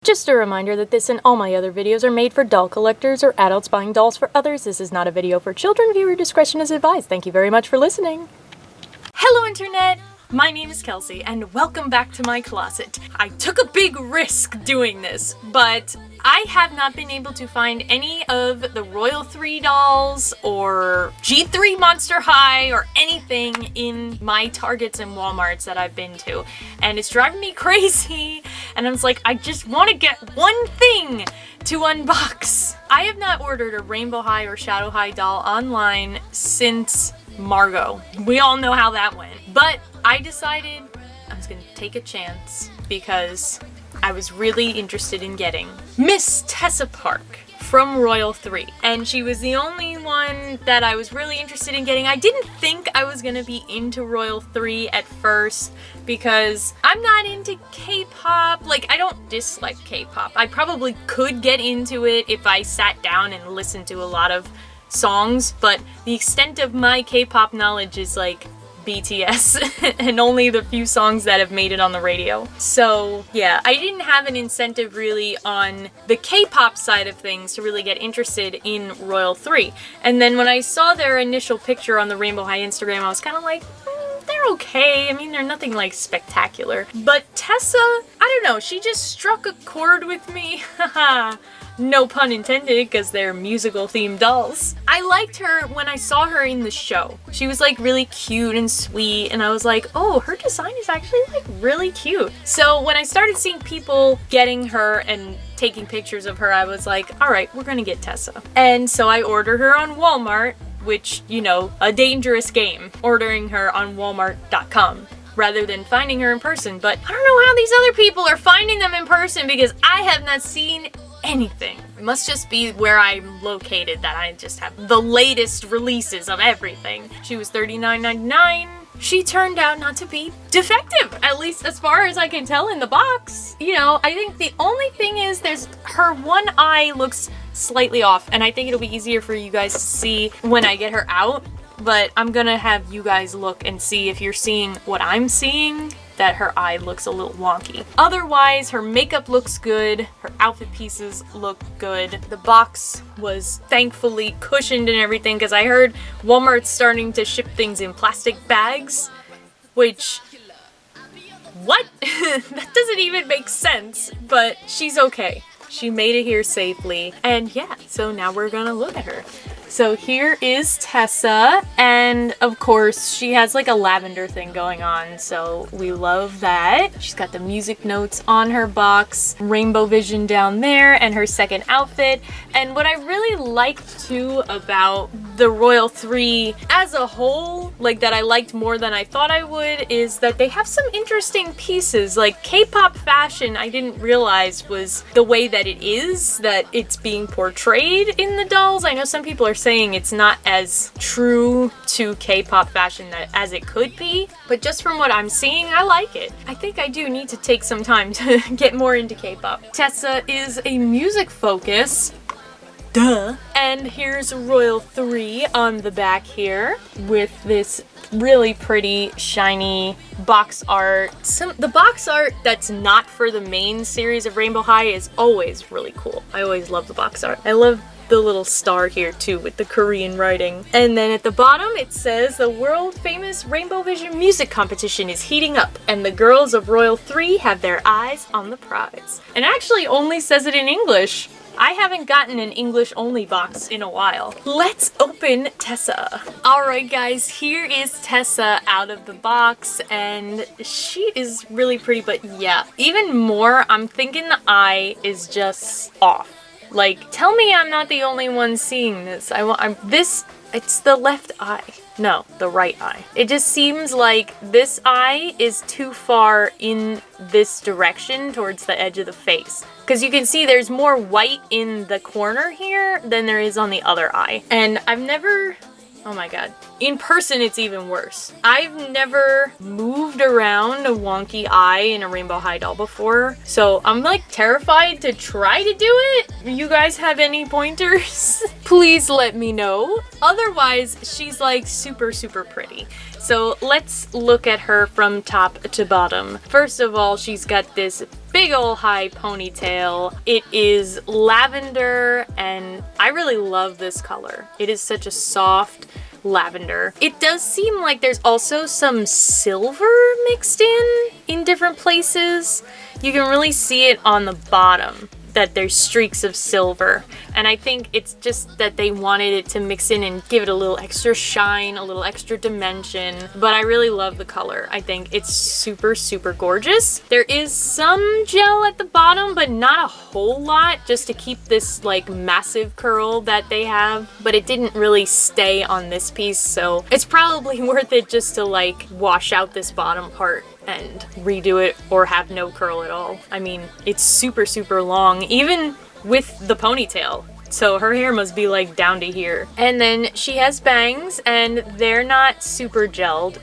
Just a reminder that this and all my other videos are made for doll collectors or adults buying dolls for others. This is not a video for children. Viewer discretion is advised. Thank you very much for listening. Hello Internet! My name is Kelsey and welcome back to my closet. I took a big risk doing this, but I have not been able to find any of the Royal 3 dolls or G3 Monster High or anything in my Targets and Walmarts that I've been to. And it's driving me crazy. And I was like, I just want to get one thing to unbox. I have not ordered a Rainbow High or Shadow High doll online since Margot. We all know how that went. But I decided I was gonna take a chance because I was really interested in getting Miss Tessa Park from Royal 3. And she was the only one that I was really interested in getting. I didn't think I was gonna be into Royal 3 at first because I'm not into K-pop. Like, I don't dislike K-pop. I probably could get into it if I sat down and listened to a lot of songs, but the extent of my K-pop knowledge is like BTS and only the few songs that have made it on the radio. So yeah, I didn't have an incentive really on the K-pop side of things to really get interested in Royal 3. And then when I saw their initial picture on the Rainbow High Instagram, I was kind of like, they're okay. I mean, they're nothing like spectacular. But Tessa, I don't know, she just struck a chord with me. Haha. No pun intended, because they're musical themed dolls. I liked her when I saw her in the show. She was like really cute and sweet, and I was like, oh, her design is actually like really cute. So when I started seeing people getting her and taking pictures of her, I was like, all right, we're gonna get Tessa. And so I ordered her on Walmart, which, you know, a dangerous game, ordering her on Walmart.com. rather than finding her in person. But I don't know how these other people are finding them in person because I have not seen anything. It must just be where I'm located that I just have the latest releases of everything. She was $39.99. She turned out not to be defective, at least as far as I can tell in the box. You know, I think the only thing is her one eye looks slightly off, and I think it'll be easier for you guys to see when I get her out. But I'm gonna have you guys look and see if you're seeing what I'm seeing, that her eye looks a little wonky. Otherwise, her makeup looks good, her outfit pieces look good. The box was thankfully cushioned and everything because I heard Walmart's starting to ship things in plastic bags, which, what? That doesn't even make sense, but she's okay. She made it here safely, and yeah, so now we're gonna look at her. So here is Tessa, and of course she has like a lavender thing going on, so we love that. She's got the music notes on her box, rainbow vision down there, and her second outfit. And what I really liked too about the Royal 3 as a whole, like that I liked more than I thought I would, is that they have some interesting pieces. Like K-pop fashion, I didn't realize was the way that it is, that it's being portrayed in the dolls. I know some people are saying it's not as true to K-pop fashion as it could be, but just from what I'm seeing, I like it. I think I do need to take some time to get more into K-pop. Tessa is a music focus. Duh. And here's Royal 3 on the back here with this really pretty shiny box art. The box art that's not for the main series of Rainbow High is always really cool. I always love the box art. I love the little star here too with the Korean writing. And then at the bottom it says the world famous Rainbow Vision music competition is heating up and the girls of Royal 3 have their eyes on the prize. And actually only says it in English. I haven't gotten an English only box in a while. Let's open Tessa. Alright guys, here is Tessa out of the box and she is really pretty, but yeah, even more I'm thinking the eye is just off. Like, tell me I'm not the only one seeing this. It's the left eye. No, the right eye. It just seems like this eye is too far in this direction towards the edge of the face. Because you can see there's more white in the corner here than there is on the other eye. And I've never... Oh my god. In person, it's even worse. I've never moved around a wonky eye in a Rainbow High doll before, so I'm like terrified to try to do it. You guys have any pointers? Please let me know. Otherwise, she's like super, super pretty. So let's look at her from top to bottom. First of all, she's got this big ol' high ponytail. It is lavender, and I really love this color. It is such a soft lavender. It does seem like there's also some silver mixed in different places. You can really see it on the bottom, that there's streaks of silver, and I think it's just that they wanted it to mix in and give it a little extra shine, a little extra dimension, but I really love the color. I think it's super, super gorgeous. There is some gel at the bottom, but not a whole lot, just to keep this like massive curl that they have, but it didn't really stay on this piece, so it's probably worth it just to like wash out this bottom part and redo it or have no curl at all. I mean, it's super, super long, even with the ponytail. So her hair must be like down to here. And then she has bangs, and they're not super gelled.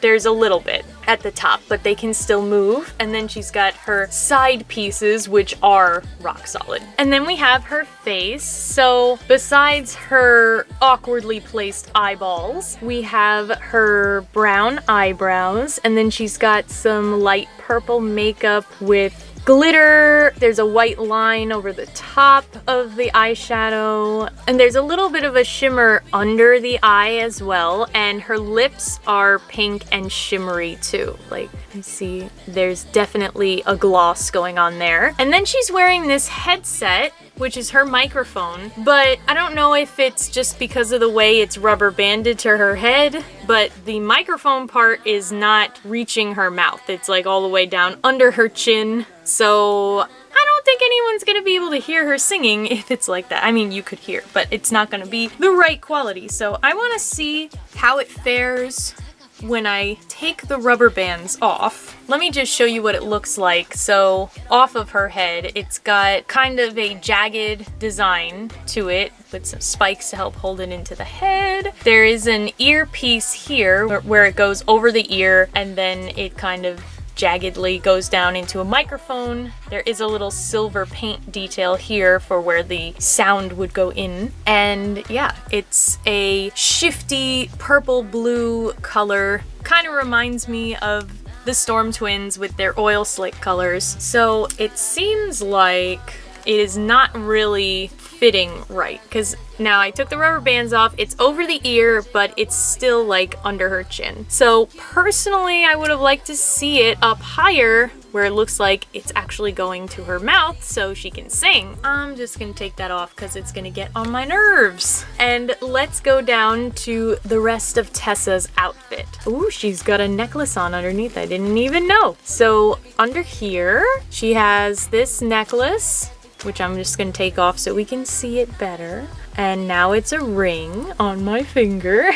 There's a little bit at the top, but they can still move. And then she's got her side pieces, which are rock solid. And then we have her face. So besides her awkwardly placed eyeballs, we have her brown eyebrows, and then she's got some light purple makeup with glitter. There's a white line over the top of the eyeshadow, and there's a little bit of a shimmer under the eye as well, and her lips are pink and shimmery too. Like, you see there's definitely a gloss going on there. And then she's wearing this headset, which is her microphone, but I don't know if it's just because of the way it's rubber banded to her head, but the microphone part is not reaching her mouth. It's like all the way down under her chin. So I don't think anyone's gonna be able to hear her singing if it's like that. I mean, you could hear, but it's not gonna be the right quality. So I wanna see how it fares when I take the rubber bands off. Let me just show you what it looks like. So off of her head, it's got kind of a jagged design to it with some spikes to help hold it into the head. There is an earpiece here where it goes over the ear, and then it kind of jaggedly goes down into a microphone. There is a little silver paint detail here for where the sound would go in. And yeah, it's a shifty purple blue color. Kind of reminds me of the Storm Twins with their oil slick colors. So it seems like it is not really fitting right, because now I took the rubber bands off. It's over the ear, but it's still like under her chin. So personally, I would have liked to see it up higher where it looks like it's actually going to her mouth so she can sing. I'm just gonna take that off because it's gonna get on my nerves. And let's go down to the rest of Tessa's outfit. Ooh, she's got a necklace on underneath. I didn't even know. So under here, she has this necklace, which I'm just gonna take off so we can see it better. And now it's a ring on my finger.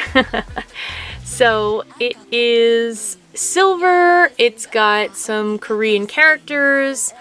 So it is silver, it's got some Korean characters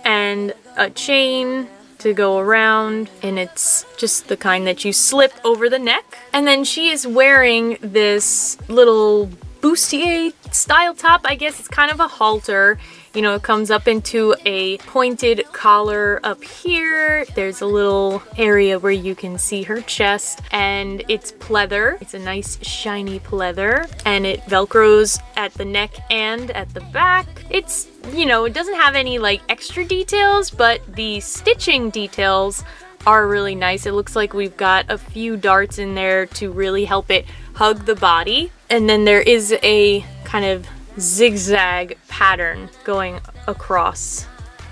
and a chain to go around, and it's just the kind that you slip over the neck. And then she is wearing this little bustier style top. I guess it's kind of a halter. You know, it comes up into a pointed collar up here. There's a little area where you can see her chest, and it's pleather. It's a nice shiny pleather, and it velcros at the neck and at the back. It's, you know, it doesn't have any like extra details, but the stitching details are really nice. It looks like we've got a few darts in there to really help it hug the body. And then there is a kind of zigzag pattern going across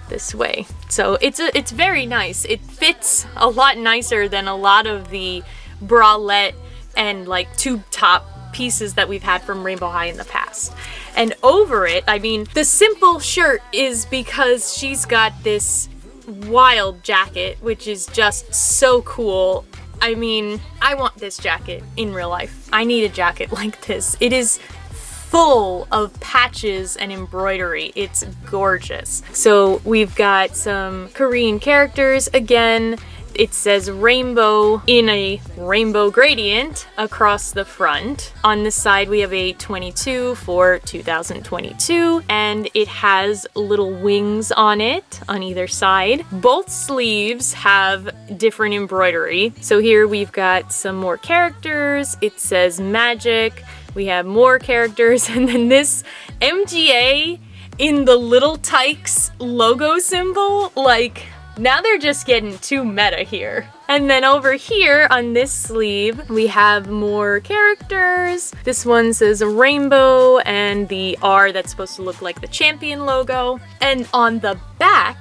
this way. So it's very nice. It fits a lot nicer than a lot of the bralette and like tube top pieces that we've had from Rainbow High in the past. And over it, I mean, the simple shirt is because she's got this wild jacket, which is just so cool. I mean, I want this jacket in real life. I need a jacket like this. It is full of patches and embroidery. It's gorgeous. So we've got some Korean characters again. It says rainbow in a rainbow gradient across the front. On this side we have a 22 for 2022, and it has little wings on it on either side. Both sleeves have different embroidery. So here we've got some more characters. It says magic. We have more characters, and then this MGA in the Little Tykes logo symbol. Like, now they're just getting too meta here. And then over here on this sleeve, we have more characters. This one says a rainbow and the R that's supposed to look like the champion logo. And on the back,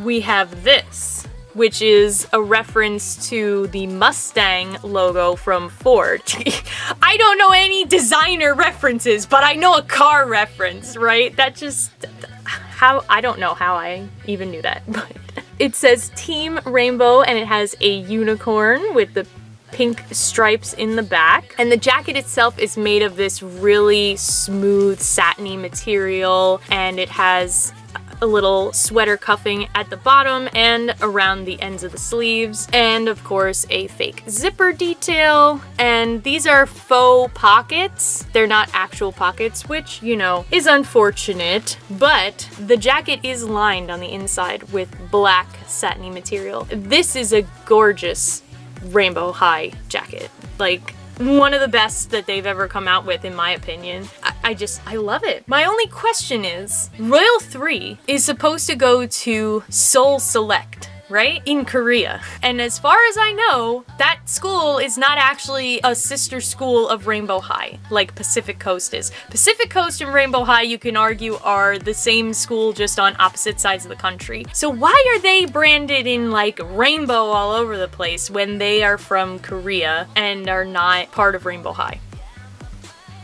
we have this, which is a reference to the Mustang logo from Ford. I don't know any designer references, but I know a car reference, right? That just, I don't know how I even knew that, but it says Team Rainbow and it has a unicorn with the pink stripes in the back. And the jacket itself is made of this really smooth satiny material, and it has a little sweater cuffing at the bottom and around the ends of the sleeves, and of course a fake zipper detail. And these are faux pockets. They're not actual pockets, which, you know, is unfortunate, but the jacket is lined on the inside with black satiny material. This is a gorgeous Rainbow High jacket. Like, one of the best that they've ever come out with, in my opinion. I love it. My only question is, Royal 3 is supposed to go to Seoul Select, right? In Korea. And as far as I know, that school is not actually a sister school of Rainbow High, like Pacific Coast is. Pacific Coast and Rainbow High, you can argue, are the same school, just on opposite sides of the country. So why are they branded in like rainbow all over the place when they are from Korea and are not part of Rainbow High?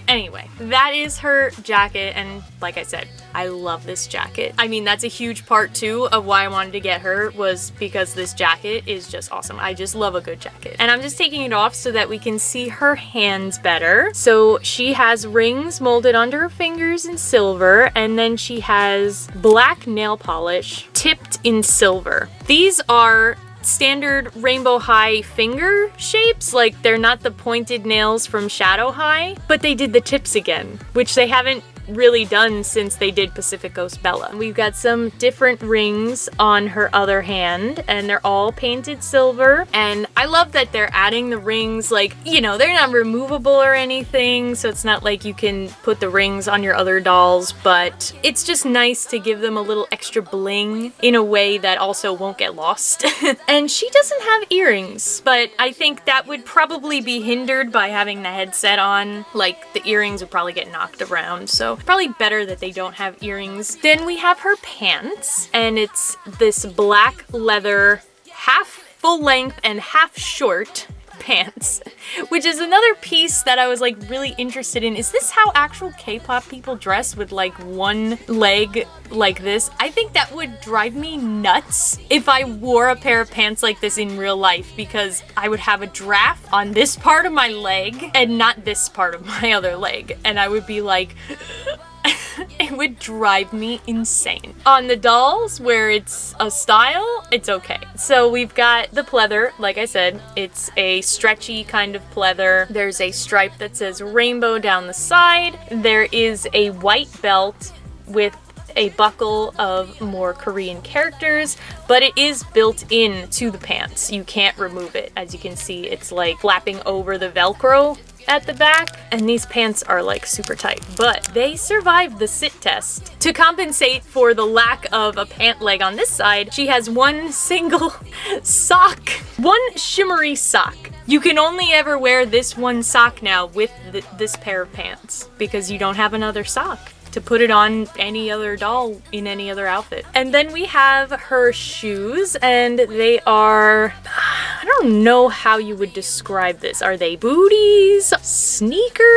Anyway, that is her jacket, and like I said, I love this jacket. I mean, that's a huge part too of why I wanted to get her, was because this jacket is just awesome. I just love a good jacket. And I'm just taking it off so that we can see her hands better. So she has rings molded onto her fingers in silver, and then she has black nail polish tipped in silver. These are standard Rainbow High finger shapes, like they're not the pointed nails from Shadow High, but they did the tips again, which they haven't really done since they did Pacific Coast Bella. We've got some different rings on her other hand, and they're all painted silver. And I love that they're adding the rings, like, you know, they're not removable or anything, so it's not like you can put the rings on your other dolls, but it's just nice to give them a little extra bling in a way that also won't get lost. And she doesn't have earrings, but I think that would probably be hindered by having the headset on. Like, the earrings would probably get knocked around, so probably better that they don't have earrings. Then we have her pants, and it's this black leather, half full length and half short pants, which is another piece that I was like really interested in. Is this how actual K-pop people dress, with like one leg like this? I think that would drive me nuts if I wore a pair of pants like this in real life, because I would have a draft on this part of my leg and not this part of my other leg, and I would be like it would drive me insane. On the dolls, where it's a style, it's okay. So we've got the pleather, like I said, it's a stretchy kind of pleather. There's a stripe that says rainbow down the side. There is a white belt with a buckle of more Korean characters, but it is built in to the pants. You can't remove it. As you can see, it's like flapping over the Velcro at the back, and these pants are like super tight, but they survived the sit test. To compensate for the lack of a pant leg on this side, she has one single sock, one shimmery sock. You can only ever wear this one sock now with this pair of pants, because you don't have another sock to put it on any other doll in any other outfit. And then we have her shoes, and they are, I don't know how you would describe this. Are they booties? Sneakers?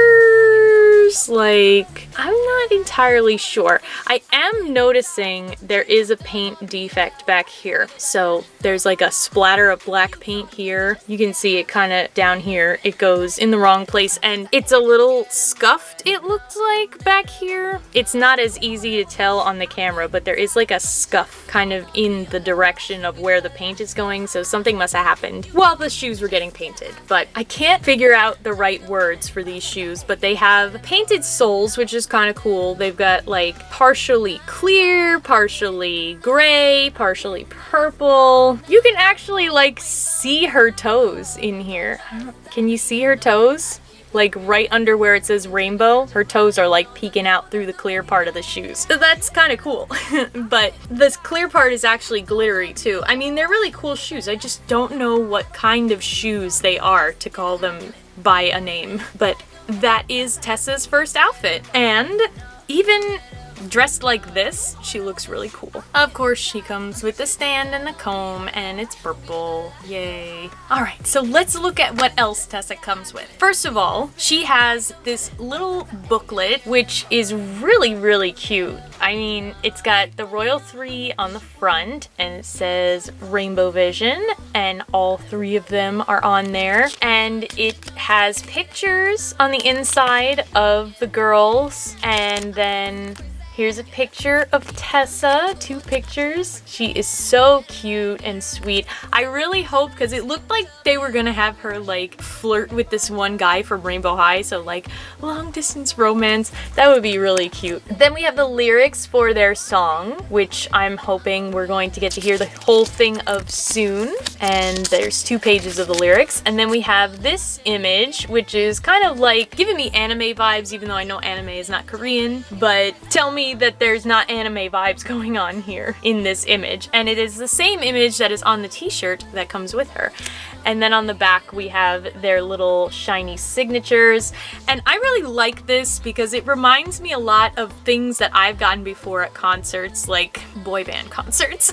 Like, I'm not entirely sure. I am noticing there is a paint defect back here. So there's like a splatter of black paint here. You can see it kind of down here. It goes in the wrong place, and it's a little scuffed, it looks like, back here. It's not as easy to tell on the camera, but there is like a scuff kind of in the direction of where the paint is going, so something must have happened while the shoes were getting painted. But I can't figure out the right words for these shoes, but they have painted soles, which is kind of cool. They've got like partially clear, partially gray, partially purple. You can actually like see her toes in here. Can you see her toes? like right under where it says rainbow, her toes are like peeking out through the clear part of the shoes. So that's kind of cool. But this clear part is actually glittery too. I mean, they're really cool shoes. I just don't know what kind of shoes they are to call them by a name. But that is Tessa's first outfit. And even dressed like this, she looks really cool. Of course, she comes with the stand and the comb, and it's purple. Yay. Alright, so let's look at what else Tessa comes with. First of all, she has this little booklet, which is really, really cute. I mean, it's got the Royal 3 on the front, and it says Rainbow Vision, and all 3 of them are on there. And it has pictures on the inside of the girls, and then here's a picture of Tessa, 2 pictures. She is so cute and sweet. I really hope, because it looked like they were gonna have her like flirt with this one guy from Rainbow High, so like long distance romance. That would be really cute. Then we have the lyrics for their song, which I'm hoping we're going to get to hear the whole thing of soon. And there's 2 pages of the lyrics. And then we have this image, which is kind of like giving me anime vibes, even though I know anime is not Korean, but tell me that there's not anime vibes going on here in this image. And it is the same image that is on the t-shirt that comes with her. And then on the back we have their little shiny signatures. And I really like this because it reminds me a lot of things that I've gotten before at concerts, like boy band concerts.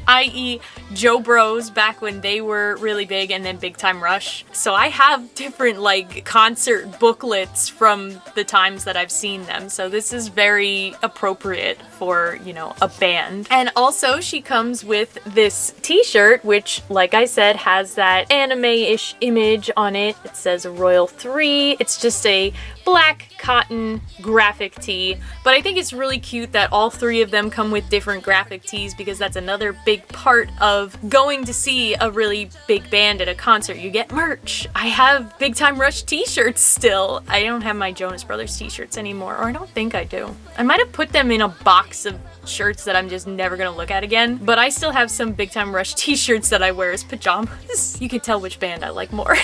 I.e. Joe Bros back when they were really big, and then Big Time Rush. So I have different like concert booklets from the times that I've seen them. So this is very appropriate for, you know, a band. And also she comes with this t-shirt, which like I said has that anime-ish image on it. It says Royal 3. It's just a black cotton graphic tee, but I think it's really cute that all 3 of them come with different graphic tees, because that's another big part of going to see a really big band at a concert. You get merch. I have Big Time Rush t-shirts still. I don't have my Jonas Brothers t-shirts anymore, or I don't think I do. I might have put them in a box of shirts that I'm just never gonna look at again, but I still have some Big Time Rush t-shirts that I wear as pajamas. You can tell which band I like more.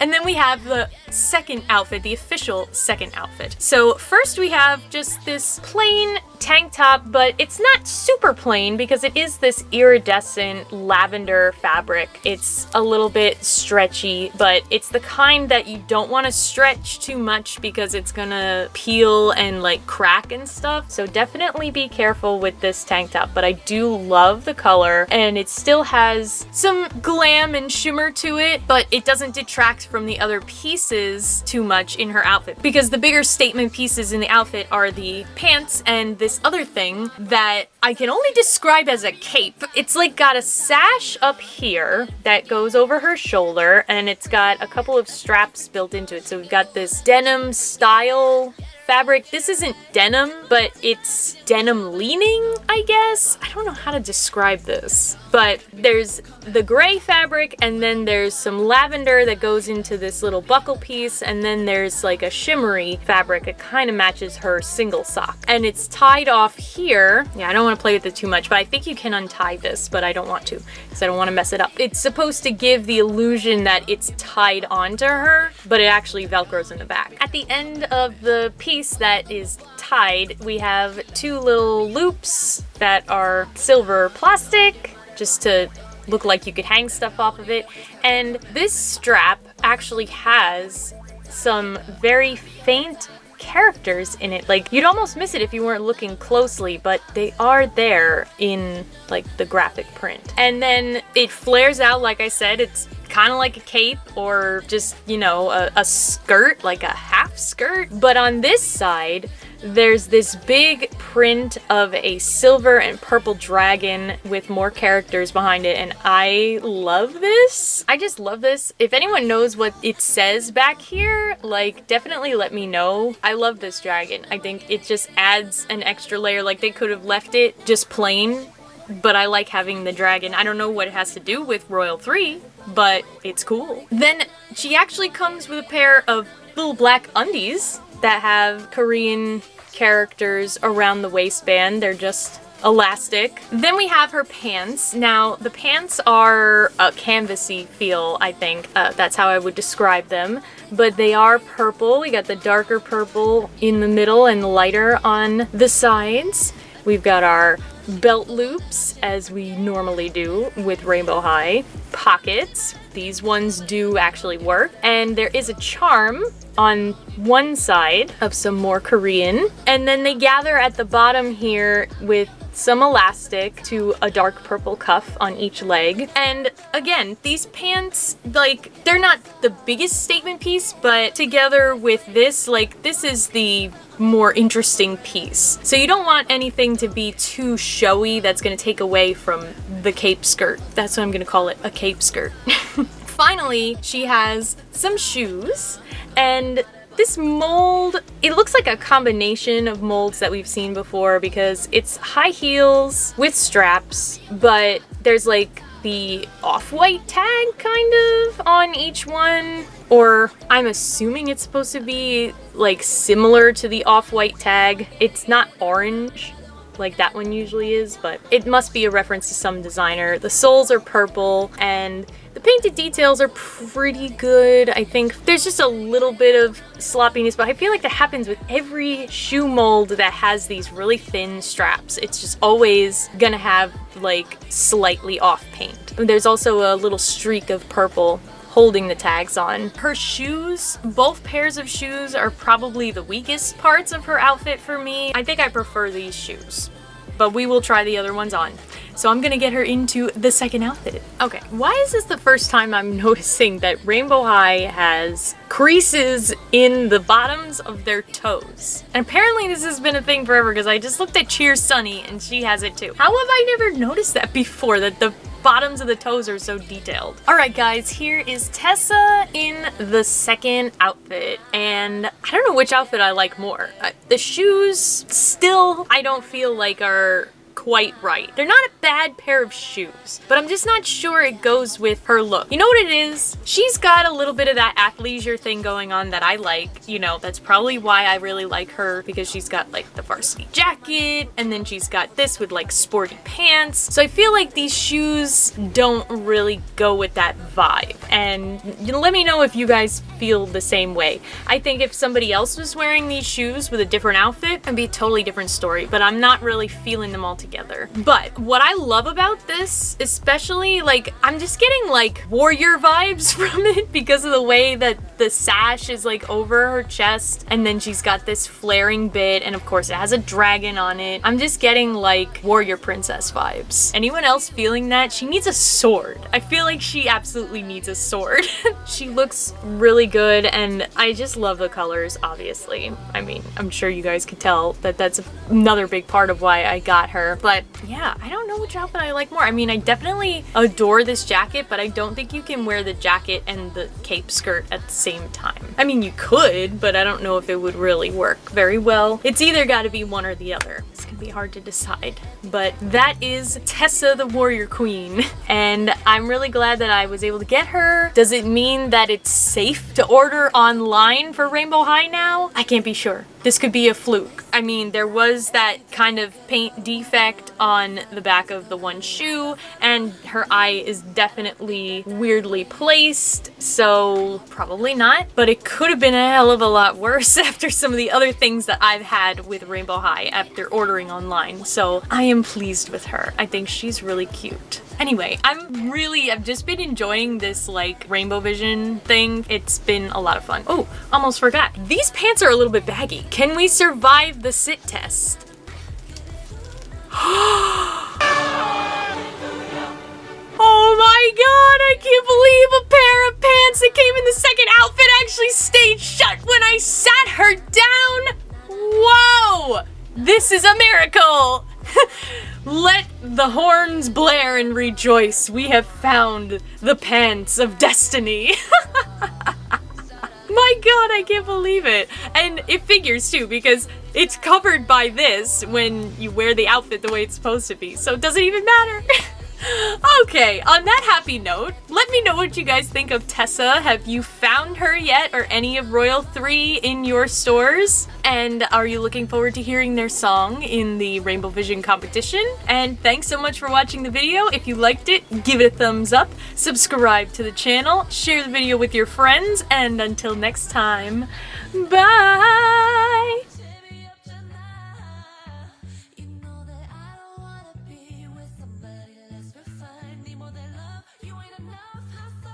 And then we have the second outfit, the official second outfit. So first we have just this plain tank top, but it's not super plain because it is this iridescent lavender fabric. It's a little bit stretchy, but it's the kind that you don't want to stretch too much because it's gonna peel and like crack and stuff. So definitely be careful with this tank top, but I do love the color, and it still has some glam and shimmer to it, but it doesn't detract from the other pieces too much in her outfit, because the bigger statement pieces in the outfit are the pants and this other thing that I can only describe as a cape. It's like got a sash up here that goes over her shoulder, and it's got a couple of straps built into it. So we've got this denim style fabric. This isn't denim, but it's denim leaning, I guess. I don't know how to describe this, but there's the gray fabric, and then there's some lavender that goes into this little buckle piece, and then there's like a shimmery fabric. It kind of matches her single sock, and it's tied off here. Yeah, I don't want to play with it too much, but I think you can untie this, but I don't want to because I don't want to mess it up. It's supposed to give the illusion that it's tied onto her, but it actually velcros in the back. At the end of the piece that is tied, we have 2 little loops that are silver plastic, just to look like you could hang stuff off of it. And this strap actually has some very faint characters in it. Like, you'd almost miss it if you weren't looking closely, but they are there in like the graphic print. And then it flares out, like I said, it's kind of like a cape, or just, you know, a skirt, like a half skirt. But on this side, there's this big print of a silver and purple dragon with more characters behind it, and I love this. I just love this. If anyone knows what it says back here, like, definitely let me know. I love this dragon. I think it just adds an extra layer. Like, they could have left it just plain, but I like having the dragon. I don't know what it has to do with Royal 3, but it's cool. Then she actually comes with a pair of little black undies that have Korean characters around the waistband. They're just elastic. Then we have her pants. Now, the pants are a canvasy feel, I think. That's how I would describe them. But they are purple. We got the darker purple in the middle and lighter on the sides. We've got our belt loops, as we normally do with Rainbow High. Pockets. These ones do actually work. And there is a charm on one side of some more Korean. And then they gather at the bottom here with some elastic to a dark purple cuff on each leg. And again, these pants, like, they're not the biggest statement piece, but together with this, like, this is the more interesting piece. So you don't want anything to be too showy that's gonna take away from the cape skirt. That's what I'm gonna call it, a cape skirt. Finally, she has some shoes, and this mold, it looks like a combination of molds that we've seen before because it's high heels with straps, but there's like the off-white tag kind of on each one, or I'm assuming it's supposed to be like similar to the off-white tag. It's not orange like that one usually is, but it must be a reference to some designer. The soles are purple and the painted details are pretty good. I think there's just a little bit of sloppiness, but I feel like that happens with every shoe mold that has these really thin straps. It's just always gonna have like slightly off paint. There's also a little streak of purple holding the tags on. Her shoes, both pairs of shoes are probably the weakest parts of her outfit for me. I think I prefer these shoes, but we will try the other ones on. So I'm gonna get her into the second outfit. Okay, why is this the first time I'm noticing that Rainbow High has creases in the bottoms of their toes? And apparently this has been a thing forever because I just looked at Cheers Sunny and she has it too. How have I never noticed that before, that the bottoms of the toes are so detailed? Alright guys, here is Tessa in the second outfit, and I don't know which outfit I like more. The shoes still I don't feel like are quite right. They're not a bad pair of shoes, but I'm just not sure it goes with her look. You know what it is? She's got a little bit of that athleisure thing going on that I like. You know, that's probably why I really like her, because she's got like the varsity jacket, and then she's got this with like sporty pants. So I feel like these shoes don't really go with that vibe. And let me know if you guys feel the same way. I think if somebody else was wearing these shoes with a different outfit, it'd be a totally different story, but I'm not really feeling them all together. But what I love about this, especially, like, I'm just getting like warrior vibes from it because of the way that the sash is like over her chest, and then she's got this flaring bit, and of course it has a dragon on it. I'm just getting like warrior princess vibes. Anyone else feeling that? She needs a sword. I feel like she absolutely needs a sword. She looks really good, and I just love the colors, obviously. I mean, I'm sure you guys could tell that that's another big part of why I got her. But yeah, I don't know which outfit I like more. I mean, I definitely adore this jacket, but I don't think you can wear the jacket and the cape skirt at the same time. I mean, you could, but I don't know if it would really work very well. It's either got to be one or the other. It's gonna be hard to decide. But that is Tessa the Warrior Queen, and I'm really glad that I was able to get her. Does it mean that it's safe to order online for Rainbow High now? I can't be sure. This could be a fluke. I mean, there was that kind of paint defect on the back of the one shoe, and her eye is definitely weirdly placed, so probably not. But it could have been a hell of a lot worse after some of the other things that I've had with Rainbow High after ordering online. So I am pleased with her. I think she's really cute. Anyway, I've just been enjoying this like Rainbow Vision thing. It's been a lot of fun. Oh, almost forgot. These pants are a little bit baggy. Can we survive the sit test? Oh my god, I can't believe a pair of pants that came in the second outfit actually stayed shut when I sat her down. Whoa! This is a miracle! Let the horns blare and rejoice. We have found the pants of destiny. My god, I can't believe it. And it figures too, because it's covered by this when you wear the outfit the way it's supposed to be. So it doesn't even matter. Okay, on that happy note, let me know what you guys think of Tessa. Have you found her yet, or any of Royal 3 in your stores? And are you looking forward to hearing their song in the Rainbow Vision competition? And thanks so much for watching the video. If you liked it, give it a thumbs up, subscribe to the channel, share the video with your friends, and until next time, bye!